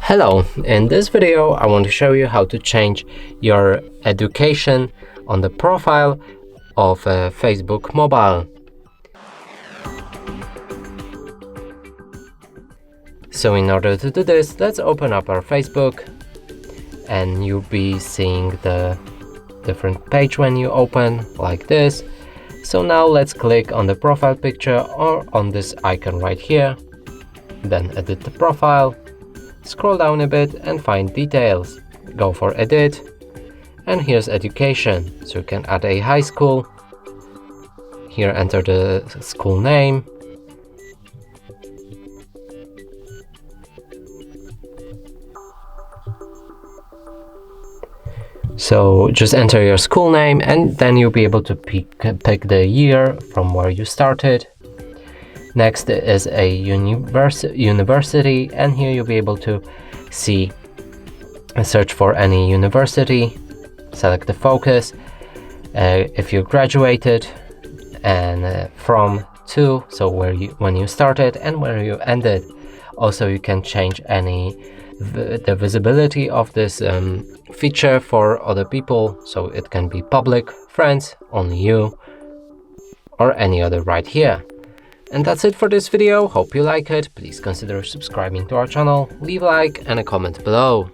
Hello, in this video I want to show you how to change your education on the profile of Facebook mobile. So in order to do this, let's open up our Facebook and you'll be seeing the different page when you open like this. So now let's click on the profile picture or on this icon right here, then edit the profile. Scroll down a bit and find details. Go for edit and here's education. So you can add a high school. Here enter the school name. So just enter your school name and then you'll be able to pick the year from where you started. Next is a university, and here you'll be able to see and search for any university. Select the focus, if you graduated, and from to, so when you started and where you ended. Also you can change the visibility of this feature for other people, so it can be public, friends, only you, or any other right here. And that's it for this video. Hope you like it. Please consider subscribing to our channel, leave a like and a comment below.